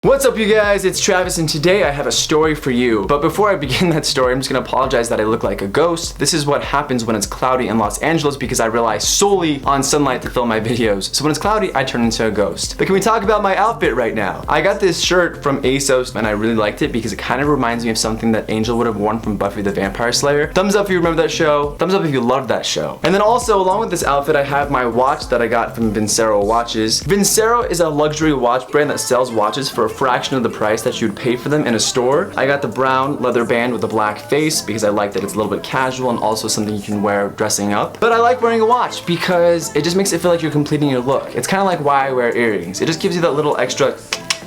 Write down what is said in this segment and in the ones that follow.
What's up, you guys? It's Travis, and today I have a story for you. But before I begin that story, I'm just gonna apologize that I look like a ghost. This is what happens when it's cloudy in Los Angeles because I rely solely on sunlight to film my videos. So when it's cloudy, I turn into a ghost. But can we talk about my outfit right now? I got this shirt from ASOS and I really liked it because it kind of reminds me of something that Angel would have worn from Buffy the Vampire Slayer. Thumbs up if you remember that show. Thumbs up if you loved that show. And then also, along with this outfit, I have my watch that I got from Vincero Watches. Vincero is a luxury watch brand that sells watches for a fraction of the price that you'd pay for them in a store. I got the brown leather band with a black face because I like that it's a little bit casual and also something you can wear dressing up. But I like wearing a watch because it just makes it feel like you're completing your look. It's kind of like why I wear earrings. It just gives you that little extra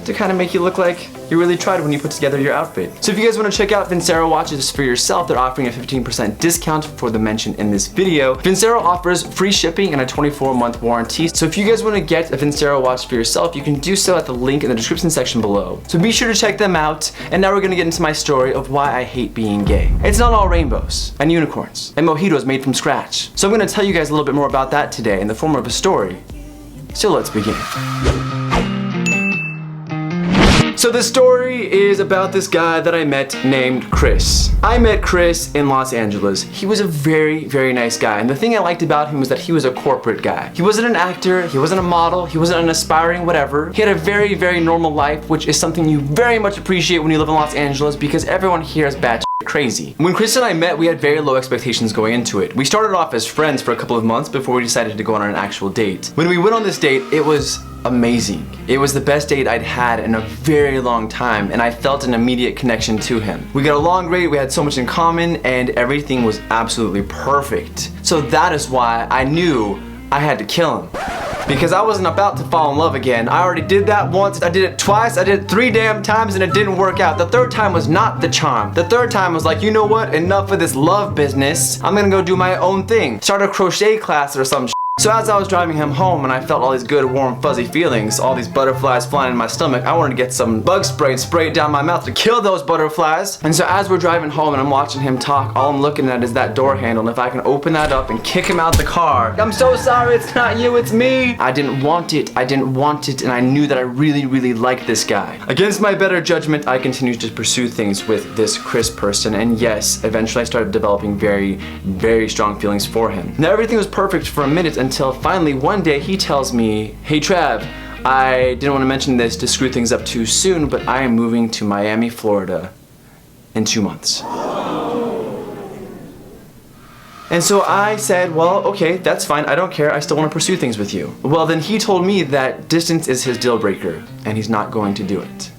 to kind of make you look like you really tried when you put together your outfit. So if you guys want to check out Vincero watches for yourself, they're offering a 15% discount for the mention in this video. Vincero offers free shipping and a 24-month warranty. So if you guys want to get a Vincero watch for yourself, you can do so at the link in the description section below. So be sure to check them out. And now we're gonna get into my story of why I hate being gay. It's not all rainbows and unicorns and mojitos made from scratch. So I'm gonna tell you guys a little bit more about that today in the form of a story. So let's begin. So the story is about this guy that I met named Chris. I met Chris in Los Angeles. He was a very, very nice guy. And the thing I liked about him was that he was a corporate guy. He wasn't an actor, he wasn't a model, he wasn't an aspiring whatever. He had a very, very normal life, which is something you very much appreciate when you live in Los Angeles because everyone here is bad crazy. When Chris and I met, we had very low expectations going into it. We started off as friends for a couple of months before we decided to go on an actual date. When we went on this date, it was amazing. It was the best date I'd had in a very long time, and I felt an immediate connection to him. We got along great, we had so much in common, and everything was absolutely perfect. So that is why I knew I had to kill him. Because I wasn't about to fall in love again. I already did that once, I did it twice, I did it 3 damn times, and it didn't work out. The third time was not the charm. The third time was like, you know what, enough of this love business. I'm gonna go do my own thing. Start a crochet class or some shit. So as I was driving him home and I felt all these good, warm, fuzzy feelings, all these butterflies flying in my stomach, I wanted to get some bug spray and spray it down my mouth to kill those butterflies. And so as we're driving home and I'm watching him talk, all I'm looking at is that door handle, and if I can open that up and kick him out the car, I'm so sorry, it's not you, it's me. I didn't want it, and I knew that I really, really liked this guy. Against my better judgment, I continued to pursue things with this Chris person, and yes, eventually I started developing very, very strong feelings for him. Now everything was perfect for a minute until finally one day he tells me, hey Trav, I didn't want to mention this to screw things up too soon, but I am moving to Miami, Florida in 2 months. And so I said, well, okay, that's fine, I don't care, I still want to pursue things with you. Well, then he told me that distance is his deal breaker and he's not going to do it.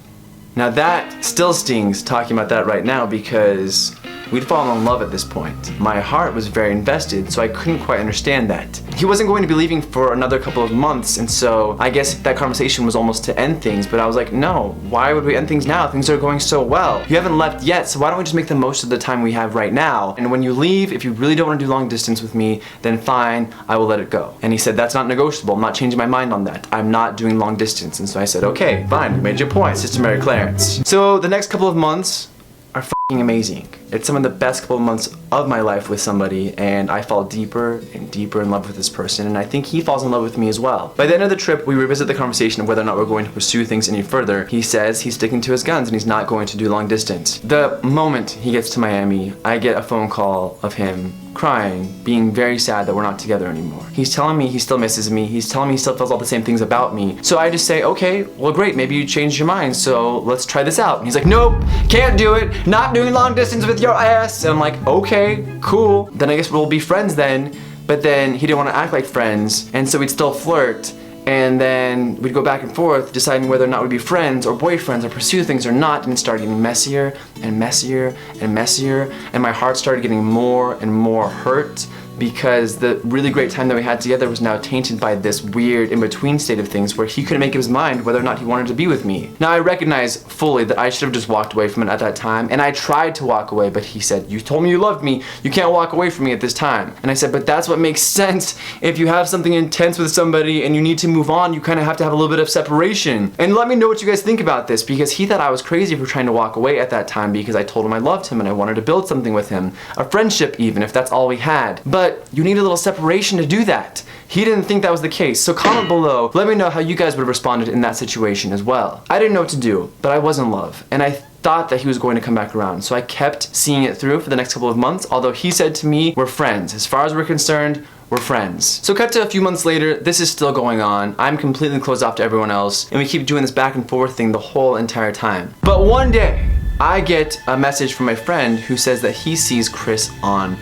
Now that still stings talking about that right now because we'd fallen in love at this point. My heart was very invested, so I couldn't quite understand that. He wasn't going to be leaving for another couple of months, and so I guess that conversation was almost to end things, but I was like, no, why would we end things now? Things are going so well. You haven't left yet, so why don't we just make the most of the time we have right now? And when you leave, if you really don't want to do long distance with me, then fine, I will let it go. And he said, that's not negotiable. I'm not changing my mind on that. I'm not doing long distance. And so I said, okay, fine, you made your point, Sister Mary Clarence. So the next couple of months are f***ing amazing. It's some of the best couple of months of my life with somebody, and I fall deeper and deeper in love with this person, and I think he falls in love with me as well. By the end of the trip, we revisit the conversation of whether or not we're going to pursue things any further. He says he's sticking to his guns and he's not going to do long distance. The moment he gets to Miami, I get a phone call of him crying, being very sad that we're not together anymore. He's telling me he still misses me. He's telling me he still feels all the same things about me. So I just say, okay, well great, maybe you changed your mind, so let's try this out. And he's like, nope, can't do it, not doing long distance with your ass. And I'm like, okay, cool, then I guess we'll be friends then. But then he didn't want to act like friends, and so we'd still flirt. And then we'd go back and forth deciding whether or not we'd be friends or boyfriends or pursue things or not, and it started getting messier and messier and messier, and my heart started getting more and more hurt because the really great time that we had together was now tainted by this weird in-between state of things where he couldn't make up his mind whether or not he wanted to be with me. Now I recognize fully that I should have just walked away from it at that time, and I tried to walk away, but he said, you told me you loved me, you can't walk away from me at this time. And I said, but that's what makes sense. If you have something intense with somebody and you need to move on, you kind of have to have a little bit of separation. And let me know what you guys think about this, because he thought I was crazy for trying to walk away at that time because I told him I loved him and I wanted to build something with him, a friendship even, if that's all we had. But but you need a little separation to do that. He didn't think that was the case, so comment below, let me know how you guys would have responded in that situation as well. I didn't know what to do, but I was in love, and I thought that he was going to come back around, so I kept seeing it through for the next couple of months, although he said to me, we're friends. As far as we're concerned, we're friends. So cut to a few months later, this is still going on. I'm completely closed off to everyone else, and we keep doing this back and forth thing the whole entire time. But one day, I get a message from my friend who says that he sees Chris on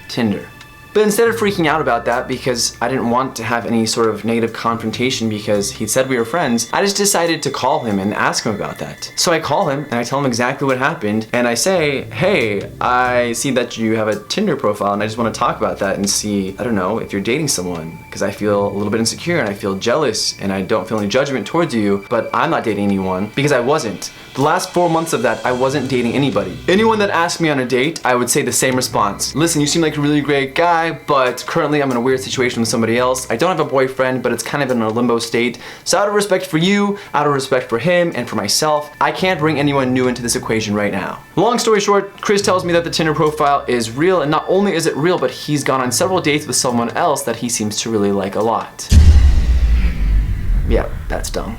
Tinder. But instead of freaking out about that, because I didn't want to have any sort of negative confrontation because he said we were friends, I just decided to call him and ask him about that. So I call him and I tell him exactly what happened, and I say, hey, I see that you have a Tinder profile and I just want to talk about that and see, I don't know, if you're dating someone, because I feel a little bit insecure and I feel jealous and I don't feel any judgment towards you, but I'm not dating anyone because I wasn't. The last 4 months of that, I wasn't dating anybody. Anyone that asked me on a date, I would say the same response. Listen, you seem like a really great guy, but currently I'm in a weird situation with somebody else. I don't have a boyfriend, but it's kind of in a limbo state. So out of respect for you, out of respect for him, and for myself, I can't bring anyone new into this equation right now. Long story short, Chris tells me that the Tinder profile is real, and not only is it real, but he's gone on several dates with someone else that he seems to really like a lot. Yeah, that's dumb.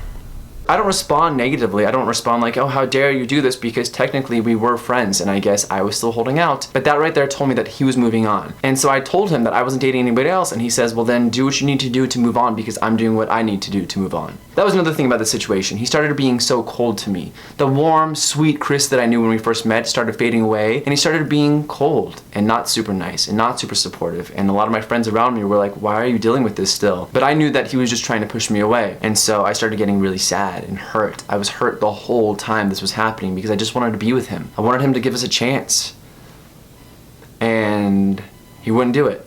I don't respond negatively. I don't respond like, oh, how dare you do this, because technically we were friends and I guess I was still holding out. But that right there told me that he was moving on. And so I told him that I wasn't dating anybody else, and he says, well then do what you need to do to move on because I'm doing what I need to do to move on. That was another thing about the situation. He started being so cold to me. The warm, sweet Chris that I knew when we first met started fading away, and he started being cold and not super nice and not super supportive. And a lot of my friends around me were like, why are you dealing with this still? But I knew that he was just trying to push me away. And so I started getting really sad and hurt. I was hurt the whole time this was happening because I just wanted to be with him. I wanted him to give us a chance. And he wouldn't do it.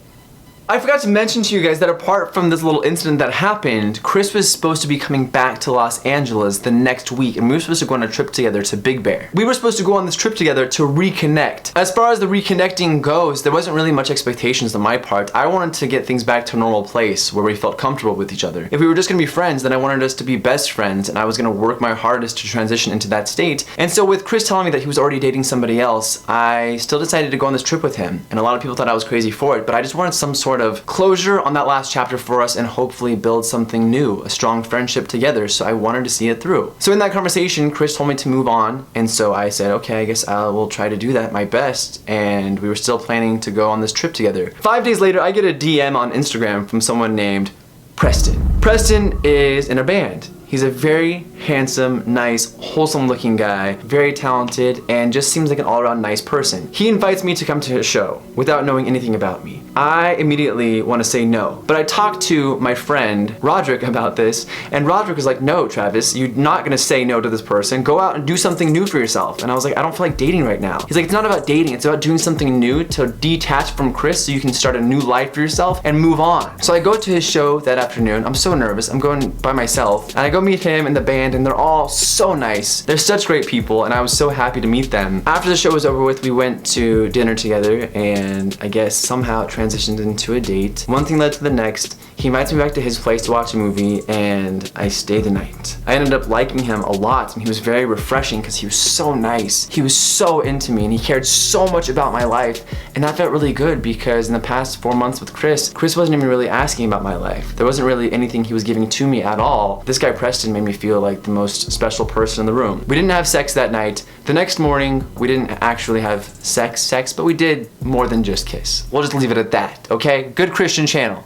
I forgot to mention to you guys that apart from this little incident that happened, Chris was supposed to be coming back to Los Angeles the next week, and we were supposed to go on a trip together to Big Bear. We were supposed to go on this trip together to reconnect. As far as the reconnecting goes, there wasn't really much expectations on my part. I wanted to get things back to a normal place where we felt comfortable with each other. If we were just gonna be friends, then I wanted us to be best friends, and I was gonna work my hardest to transition into that state. And so with Chris telling me that he was already dating somebody else, I still decided to go on this trip with him. And a lot of people thought I was crazy for it, but I just wanted some sort of closure on that last chapter for us and hopefully build something new, a strong friendship together, so I wanted to see it through. So in that conversation, Chris told me to move on, and so I said, okay, I guess I will try to do that my best, and we were still planning to go on this trip together. 5 days later, I get a DM on Instagram from someone named Preston. Preston is in a band. He's a very handsome, nice, wholesome looking guy, very talented, and just seems like an all-around nice person. He invites me to come to his show without knowing anything about me. I immediately want to say no, but I talked to my friend Roderick about this, and Roderick was like, no, Travis, you're not gonna say no to this person. Go out and do something new for yourself. And I was like, I don't feel like dating right now. He's like, it's not about dating, it's about doing something new to detach from Chris so you can start a new life for yourself and move on. So I go to his show that afternoon. I'm so nervous. I'm going by myself, and I go meet him and the band, and they're all so nice. They're such great people, and I was so happy to meet them. After the show was over with, we went to dinner together, and I guess somehow it transitioned into a date. One thing led to the next. He invites me back to his place to watch a movie, and I stayed the night. I ended up liking him a lot, and he was very refreshing because he was so nice. He was so into me, and he cared so much about my life, and that felt really good because in the past 4 months with Chris wasn't even really asking about my life. There wasn't really anything he was giving to me at all. This guy Preston made me feel like the most special person in the room. We didn't have sex that night. The next morning, we didn't actually have sex, but we did more than just kiss. We'll just leave it at that, okay? Good Christian channel.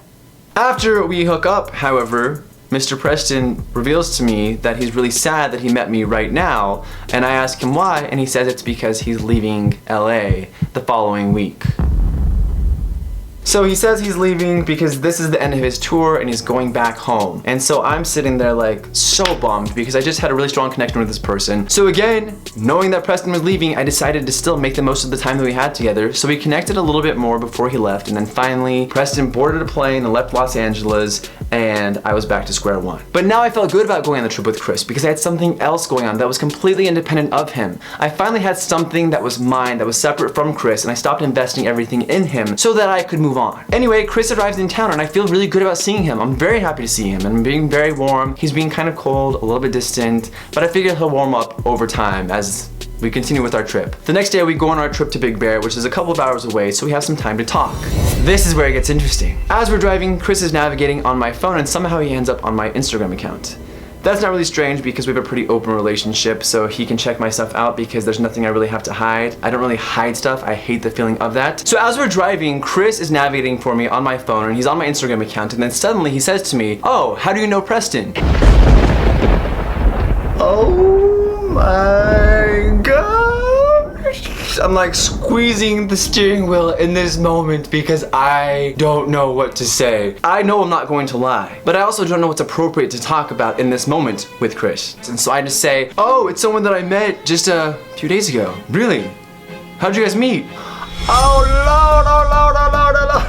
After we hook up, however, Mr. Preston reveals to me that he's really sad that he met me right now, and I ask him why, and he says it's because he's leaving LA the following week. So he says he's leaving because this is the end of his tour and he's going back home. And so I'm sitting there like so bummed because I just had a really strong connection with this person. So again, knowing that Preston was leaving, I decided to still make the most of the time that we had together. So we connected a little bit more before he left, and then finally Preston boarded a plane and left Los Angeles, and I was back to square one. But now I felt good about going on the trip with Chris because I had something else going on that was completely independent of him. I finally had something that was mine, that was separate from Chris, and I stopped investing everything in him so that I could move on. Anyway, Chris arrives in town and I feel really good about seeing him. I'm very happy to see him, and I'm being very warm. He's being kind of cold, a little bit distant, but I figure he'll warm up over time as we continue with our trip. The next day we go on our trip to Big Bear, which is a couple of hours away, so we have some time to talk. This is where it gets interesting. As we're driving, Chris is navigating on my phone and somehow he ends up on my Instagram account. That's not really strange because we have a pretty open relationship, so he can check my stuff out because there's nothing I really have to hide. I don't really hide stuff, I hate the feeling of that. So as we're driving, Chris is navigating for me on my phone and he's on my Instagram account, and then suddenly he says to me, "Oh, how do you know Preston?" Oh my gosh. I'm like squeezing the steering wheel in this moment because I don't know what to say. I know I'm not going to lie, but I also don't know what's appropriate to talk about in this moment with Chris. And so I just say, "Oh, it's someone that I met just a few days ago." "Really? How'd you guys meet?" Oh Lord, oh Lord, oh Lord, oh Lord.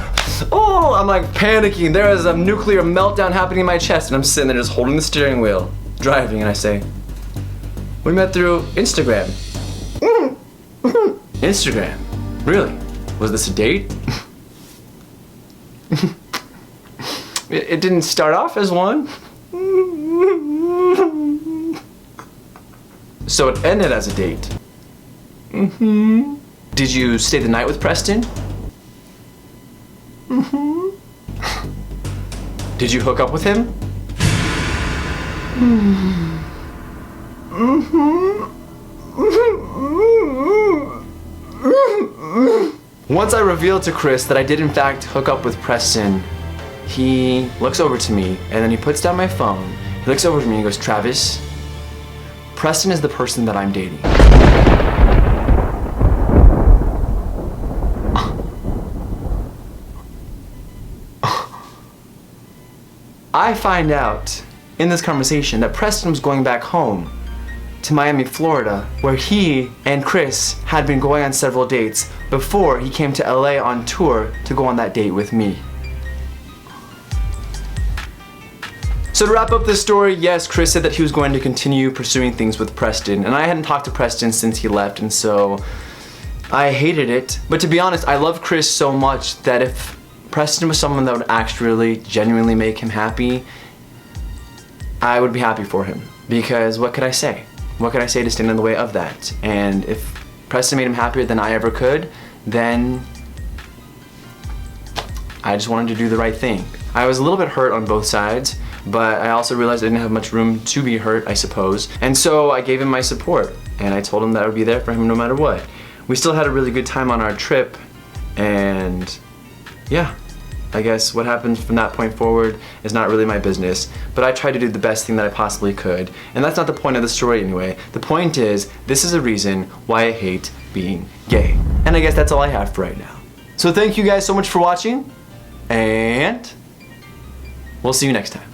Oh, I'm like panicking. There is a nuclear meltdown happening in my chest and I'm sitting there just holding the steering wheel, driving, and I say, "We met through Instagram." Instagram? Really? Was this a date? It didn't start off as one. So it ended as a date. Did you stay the night with Preston? Did you hook up with him? Once I revealed to Chris that I did in fact hook up with Preston, he looks over to me and then he puts down my phone. He looks over to me and goes, "Travis, Preston is the person that I'm dating." I find out in this conversation that Preston was going back home to Miami, Florida, where he and Chris had been going on several dates before he came to LA on tour to go on that date with me. So to wrap up this story, yes, Chris said that he was going to continue pursuing things with Preston, and I hadn't talked to Preston since he left, and so I hated it. But to be honest, I love Chris so much that if Preston was someone that would actually genuinely make him happy, I would be happy for him. Because what could I say? What could I say to stand in the way of that? And if Preston made him happier than I ever could, then I just wanted to do the right thing. I was a little bit hurt on both sides, but I also realized I didn't have much room to be hurt, I suppose. And so I gave him my support, and I told him that I would be there for him no matter what. We still had a really good time on our trip, and yeah, I guess what happens from that point forward is not really my business, but I tried to do the best thing that I possibly could, and that's not the point of the story anyway. The point is, this is a reason why I hate being gay. And I guess that's all I have for right now. So thank you guys so much for watching, and we'll see you next time.